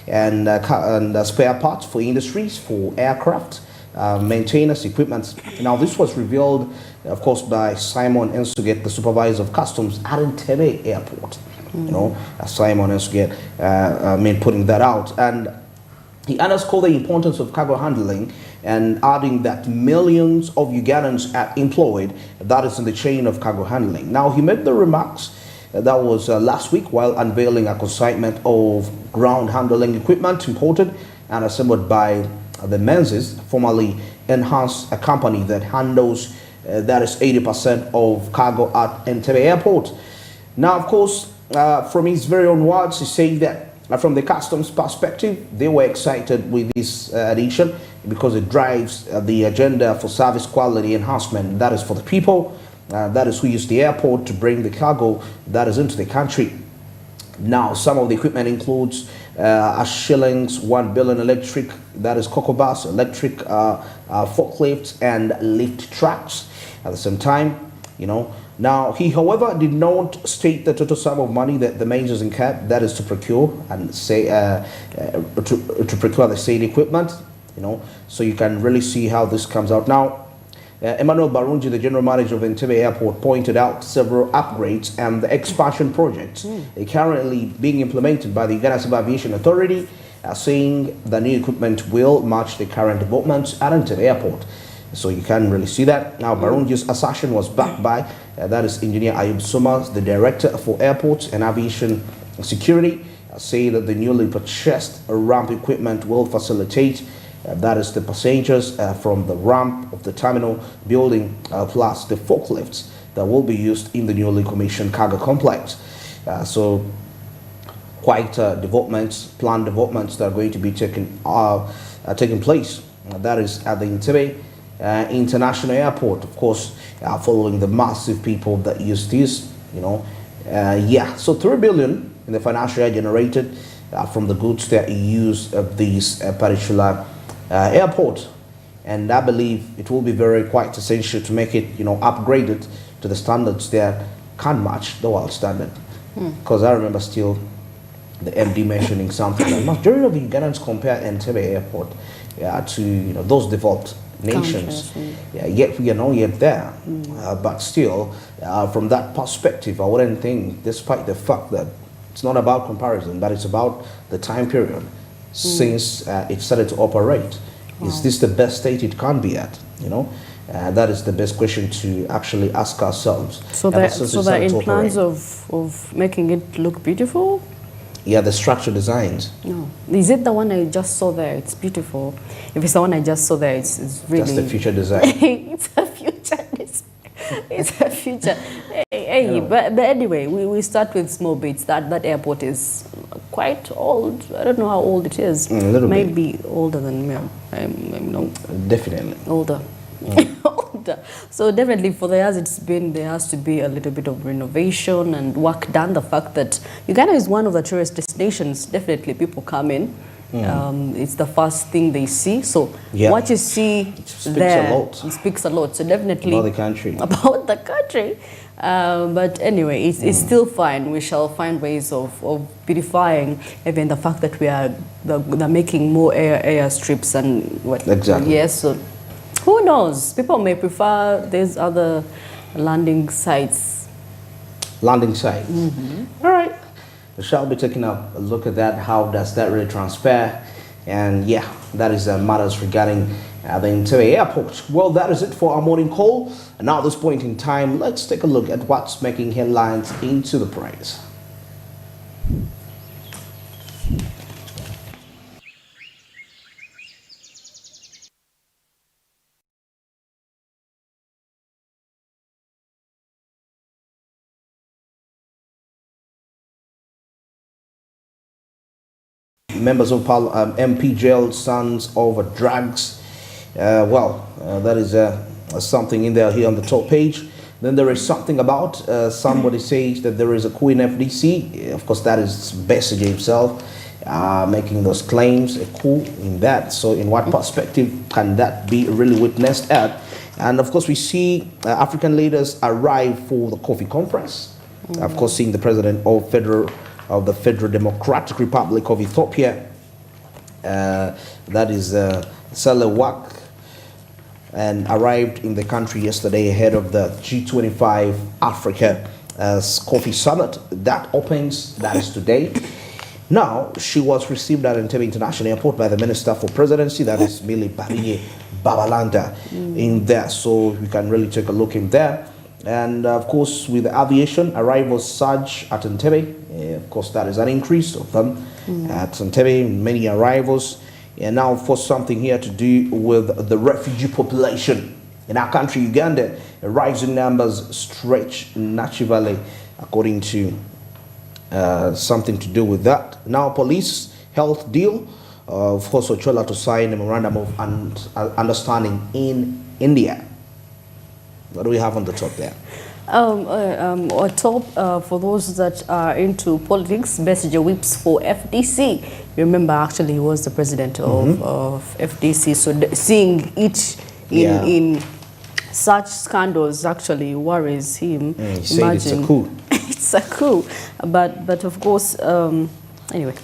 and spare parts for industries, for aircraft, maintenance equipment. Now, this was revealed, of course, by Simon Ensuget, the supervisor of customs at Entebbe Airport. You know, Simon Ensuget, putting that out. And he underscored the importance of cargo handling and adding that millions of Ugandans are employed, that is in the chain of cargo handling. Now, he made the remarks that was last week while unveiling a consignment of ground handling equipment imported and assembled by the Menzies, formerly Enhance, a company that handles that is 80% of cargo at Entebbe Airport. Now, of course, from his very own words, he said that from the customs perspective, they were excited with this addition because it drives the agenda for service quality enhancement. That is for the people, that is who use the airport to bring the cargo that is into the country. Now, some of the equipment includes a shillings 1 billion electric, that is cocoa bus, electric forklifts and lift trucks. At the same time, you know, now he, however, did not state the total sum of money that the Menzies incurred, that is to procure and say to procure the said equipment. You know, so you can really see how this comes out. Now, Emmanuel Barunji, the general manager of Entebbe Airport, pointed out several upgrades and the expansion projects currently being implemented by the Uganda Civil Aviation Authority, saying the new equipment will match the current developments at Entebbe Airport. So you can really see that. Now, Barunji's assertion was backed by, that is Engineer Ayub Sumas, the Director for Airports and Aviation Security, say that the newly purchased ramp equipment will facilitate that is the passengers from the ramp of the terminal building plus the forklifts that will be used in the newly commissioned cargo complex. So quite developments, planned developments that are going to be taking place. That is at the Entebbe International Airport, of course, following the massive people that use this, you know. So 3 billion in the financial year generated from the goods that use of this particular airport, and I believe it will be very quite essential to make it, you know, upgraded to the standards that can match the world standard. Because I remember still the MD mentioning something that majority of Ugandans compare Entebbe Airport to, you know, those developed nations. Yet we are not yet there. But still, from that perspective, I wouldn't think, despite the fact that it's not about comparison, but it's about the time period since it started to operate. Is this the best state it can be at? You know, that is the best question to actually ask ourselves. So that in plans of making it look beautiful? Yeah, the structure designs. No. Is it the one I just saw there? It's beautiful. If it's the one I just saw there, it's really... That's the future design. It's a future design. It's a future. Hey, but anyway, we start with small bits. That airport is quite old. I don't know how old it is. A little bit. Maybe older than me. Definitely. Older. Older. So definitely for the years it's been, there has to be a little bit of renovation and work done. The fact that Uganda is one of the tourist destinations, definitely people come in. It's the first thing they see. So what you see it speaks a lot. So definitely about the country. About the country. But anyway, it's still fine. We shall find ways of beautifying even the fact that we are they're making more airstrips and what. Exactly. Yes. So who knows? People may prefer these other landing sites. Landing sites. All right. We shall be taking a look at that. How does that really transpire? And yeah, that is matters regarding the Entebbe Airport. Well, that is it for our morning call. And now at this point in time, let's take a look at what's making headlines into the press. Members of Parliament, MP jailed sons over drugs. That is something in there here on the top page. Then there is something about somebody says that there is a coup in FDC. Of course, that is Besigye himself making those claims, a coup in that. So in what perspective can that be really witnessed at? And of course, we see African leaders arrive for the coffee conference. Of course, seeing the president of the Federal Democratic Republic of Ethiopia, that is Salewak, and arrived in the country yesterday ahead of the G25 Africa Coffee Summit that opens, that is today. Now, she was received at Entebbe International Airport by the Minister for Presidency, that is Millie Babalanda, in there. So you can really take a look in there. And of course, with the aviation, arrivals surge at Entebbe. Of course, that is an increase of them at Entebbe, many arrivals. And now for something here to do with the refugee population in our country, Uganda, rising numbers stretch naturally, according to something to do with that. Now, police health deal for Sochola to sign a memorandum of understanding in India. What do we have on the top there? On top, for those that are into politics, Besigye whips for FDC. Remember, actually, he was the president of FDC. So seeing it in such scandals actually worries him. He said it's a coup. It's a coup. But of course, anyway.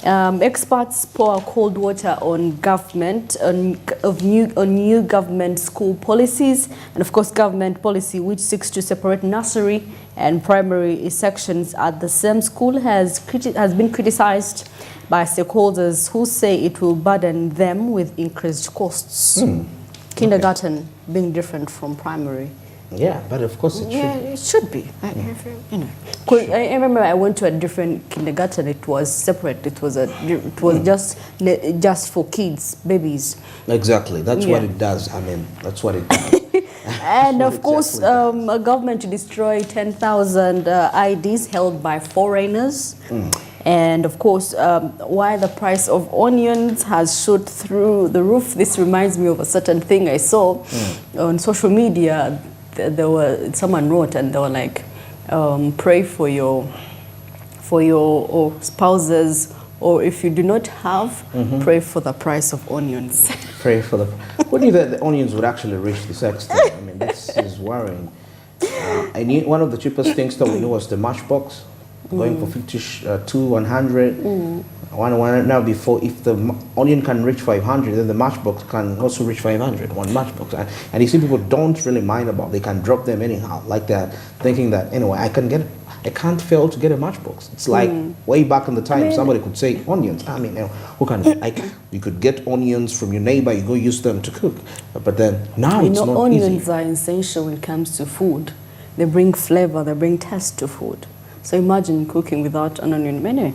Experts pour cold water on government on new government school policies, and of course government policy which seeks to separate nursery and primary sections at the same school has been criticized by stakeholders who say it will burden them with increased costs. Kindergarten being different from primary. Yeah, but of course it should. Yeah, it should be. You know, I remember I went to a different kindergarten. It was separate. It was just for kids, babies. Exactly. That's what it does. I mean, that's what it does. And of course, a government to destroy 10,000 IDs held by foreigners. And of course, why the price of onions has shot through the roof. This reminds me of a certain thing I saw on social media. Someone wrote and they were like, pray for your spouses, or if you do not have, pray for the price of onions. Pray for the. Who knew that the onions would actually reach this extent? I mean, this is worrying. I knew one of the cheapest things that we knew was the matchbox, going for 52, 100. Now before, if the onion can reach 500, then the matchbox can also reach 500, one matchbox. And you see people don't really mind about, they can drop them anyhow, like that, thinking that, anyway, I can't fail to get a matchbox. It's like way back in the time, somebody could say onions. I mean, you could get onions from your neighbor, you go use them to cook. But then now it's not easy. Onions are essential when it comes to food. They bring flavor, they bring taste to food. So imagine cooking without an onion menu.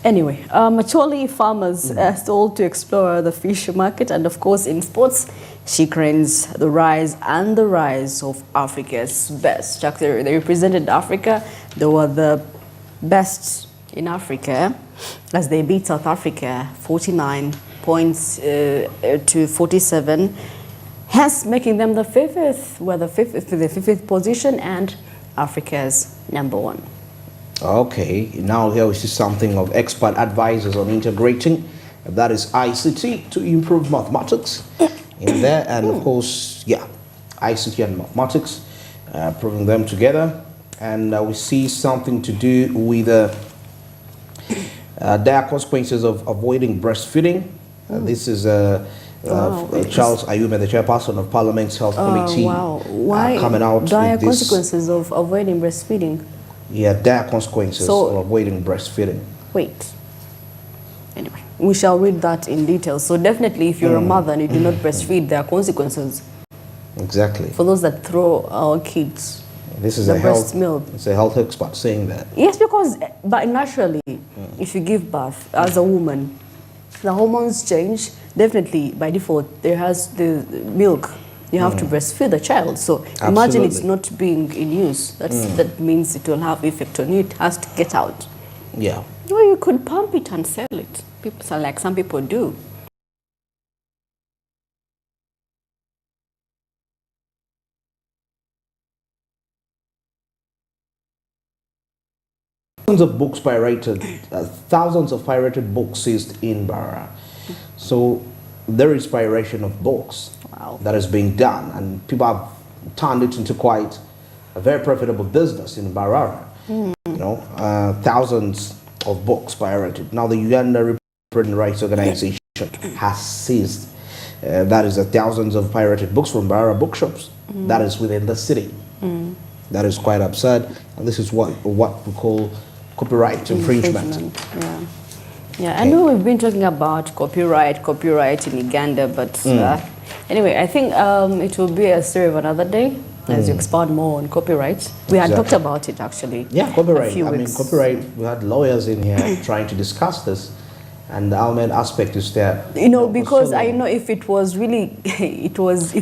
Anyway, Macholi farmers are told to explore the fish market, and of course in sports, she cranes the rise of Africa's best. Actually, they represented Africa. They were the best in Africa as they beat South Africa 49 points to 47, hence making them the fifth position and Africa's #1. Okay, now here we see something of expert advisors on integrating, that is ICT, to improve mathematics in there. And of course, ICT and mathematics, putting them together. And we see something to do with dire consequences of avoiding breastfeeding. This is Charles Ayume, the chairperson of Parliament's Health Committee, Why coming out dire with this. consequences of avoiding breastfeeding? Yeah, dire consequences of avoiding breastfeeding. Wait. Anyway, we shall read that in detail. So definitely, if you're a mother and you do not breastfeed, there are consequences. Exactly. For those that throw our kids this is the breast milk. It's a health expert saying that. Yes, because but naturally, if you give birth as a woman, the hormones change. Definitely, by default, there has the milk. You have to breastfeed the child. So imagine it's not being in use. That means it will have effect on you. It has to get out. Yeah. Well, you could pump it and sell it. Some people do. Thousands of pirated books seized in Barra. So there is piracy of books that is being done, and people have turned it into quite a very profitable business in Barra. You know, thousands of books pirated. Now the Uganda rights organization has seized. That is thousands of pirated books from Barra bookshops. That is within the city. That is quite absurd, and this is what we call copyright infringement. Yeah. Yeah, okay. I know we've been talking about copyright in Uganda, but anyway, I think it will be a story of another day as you expound more on copyright. We had talked about it actually. Yeah, copyright. I mean, copyright. We had lawyers in here trying to discuss this, and the main aspect is that because I know if it was really, it was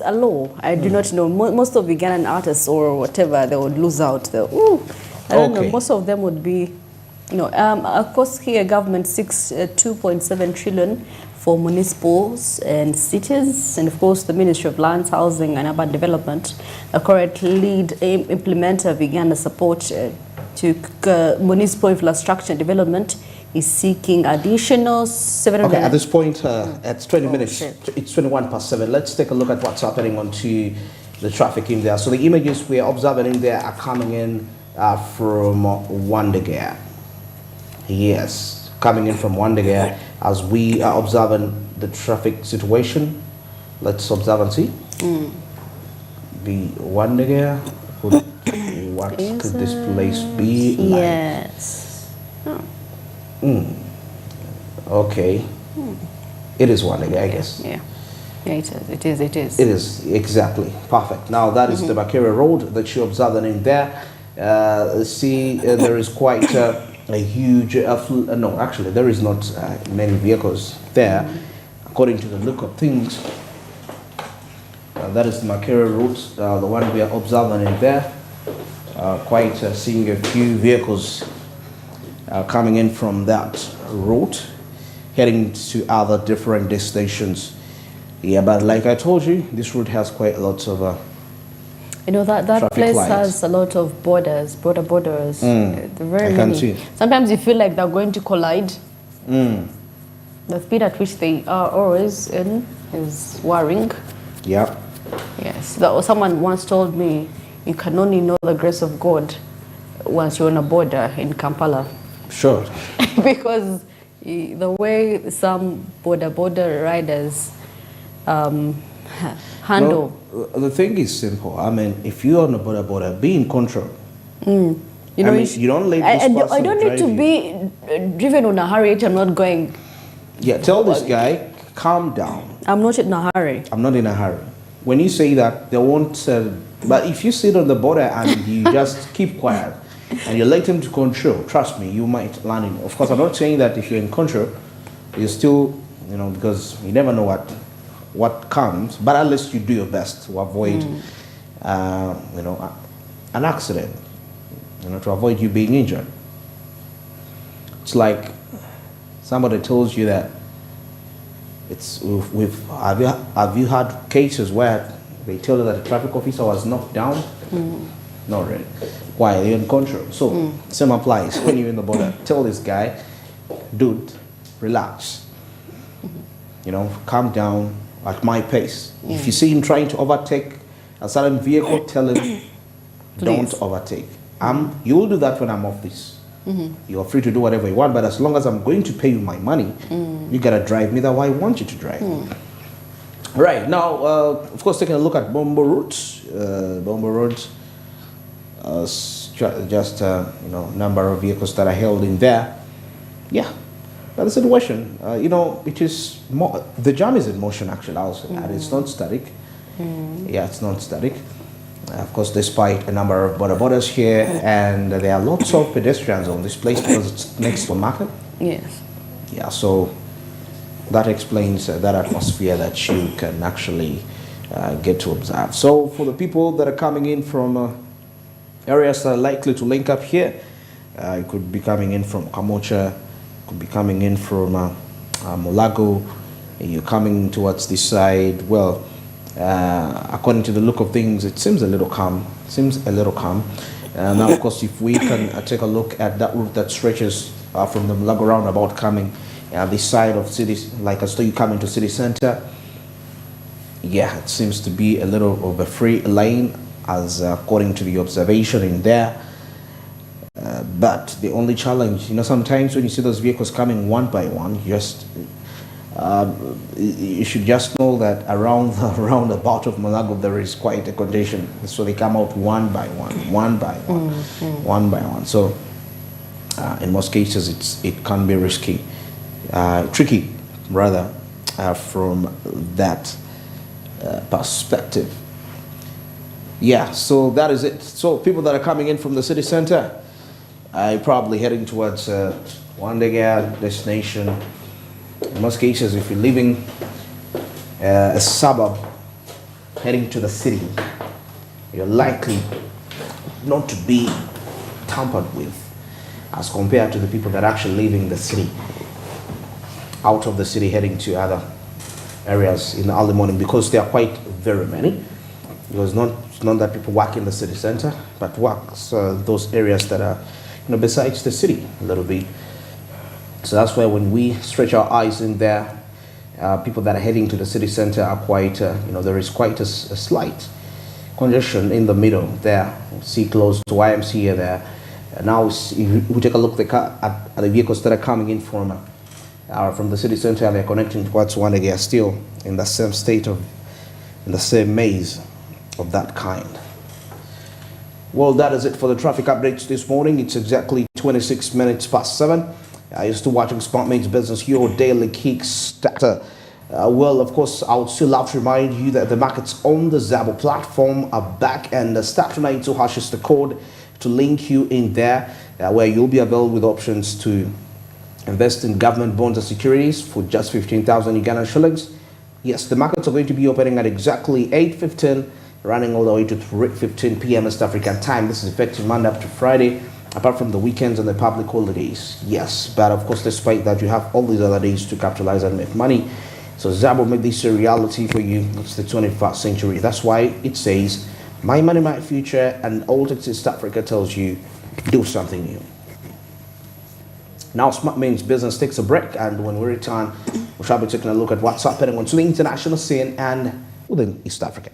a law. I do not know. Most of Ugandan artists or whatever, they would lose out. I don't know. Most of them would be. Of course, here government seeks 2.7 trillion for municipals and cities, and of course the Ministry of Lands, Housing and Urban Development, a current lead implementer of Uganda support to municipal infrastructure development, is seeking additional 700. Okay, at this point, it's 20 minutes. Shit. It's 21:07. Let's take a look at what's happening onto the traffic in there. So the images we are observing in there are coming in from Wandegea. Yes, coming in from Wandegea as we are observing the traffic situation. Let's observe and see. The Wandegea. What could this place be like? Yes. Okay. It is Wandegea, I guess. Yeah. Yeah, it is. It is, exactly. Perfect. Now that is the Bakere Road that you're observing in there. See, there is quite a huge, no, actually there is not many vehicles there, according to the look of things. That is the Makere route, the one we are observing in there. Quite seeing a few vehicles coming in from that route, heading to other different destinations. Yeah, but like I told you, this route has quite a lot of that place lights. Has a lot of borders. Very many. Sometimes you feel like they're going to collide. The speed at which they are always in is worrying. Yeah. Yes. Someone once told me you can only know the grace of God once you're on a border in Kampala. Sure. Because the way some border riders handle. Well, the thing is simple. I mean, if you're on a border, be in control. You don't let I don't need to be driven in a hurry. I'm not going. Yeah, tell this guy, calm down. I'm not in a hurry. I'm not in a hurry. When you say that, they won't. But if you sit on the border and you just keep quiet and you let him to control, trust me, you might land in. Of course, I'm not saying that if you're in control, you're still, because you never know what comes, but at least you do your best to avoid, an accident, to avoid you being injured. It's like somebody tells you that have you had cases where they tell you that a traffic officer was knocked down? Not really. Why? You're in control. So same applies when you're in the border. Tell this guy, dude, relax. Calm down. At my pace. If you see him trying to overtake a certain vehicle, tell him, don't overtake. You will do that when I'm off this. You are free to do whatever you want, but as long as I'm going to pay you my money, you gotta drive me the way I want you to drive. Right, now, of course, taking a look at Bombo Route. Bombo Route, just, number of vehicles that are held in there. Yeah. But the situation, it is more, the jam is in motion actually, I'll say that. It's not static. Yeah, it's not static. Of course, despite a number of borders here, and there are lots of pedestrians on this place because it's next to a market. Yes. Yeah, so that explains that atmosphere that you can actually get to observe. So for the people that are coming in from areas that are likely to link up here, you could be coming in from Kamocha, could be coming in from Mulago. You're coming towards this side. Well, according to the look of things, it seems a little calm. Now, of course, if we can take a look at that route that stretches from the Mulago roundabout coming this side of cities, like as though you come into city center. Yeah, it seems to be a little of a free lane, as according to the observation in there. But the only challenge, sometimes when you see those vehicles coming one by one, you should just know that around the roundabout of Malago there is quite a congestion. So they come out one by one, one by one, one by one. So in most cases it can be risky, tricky rather, from that perspective. Yeah, so that is it. So people that are coming in from the city center are probably heading towards Wandega destination. In most cases, if you're leaving a suburb heading to the city, you're likely not to be tampered with as compared to the people that are actually leaving the city, out of the city heading to other areas in the early morning, because there are quite very many. Because it's not that people work in the city center, but works those areas that are besides the city a little bit. So that's why when we stretch our eyes in there, people that are heading to the city center are quite, there is quite a slight congestion in the middle there. See close to YMCA there. Now if we take a look at the vehicles that are coming in from the city center, they're connecting towards one again, still in the same state in the same maze of that kind. Well, that is it for the traffic updates this morning. It's exactly 26 minutes past 7. You're still watching SmartMates Business, your daily Kickstarter. Well, of course, I would still love to remind you that the markets on the Zabo platform are back, and star 292 hashes the code to link you in there, where you'll be available with options to invest in government bonds and securities for just 15,000 Ugandan shillings. Yes, the markets are going to be opening at exactly 8:15, running all the way to 3:15 p.m. West African time. This is effective Monday up to Friday, apart from the weekends and the public holidays. Yes, but of course, despite that, you have all these other days to capitalize and make money. So Zabo made this a reality for you. It's the 21st century. That's why it says, my money, my future, and all East Africa tells you, do something new. Now, SmartMates Business takes a break, and when we return, we shall be taking a look at what's happening on the international scene and within East Africa.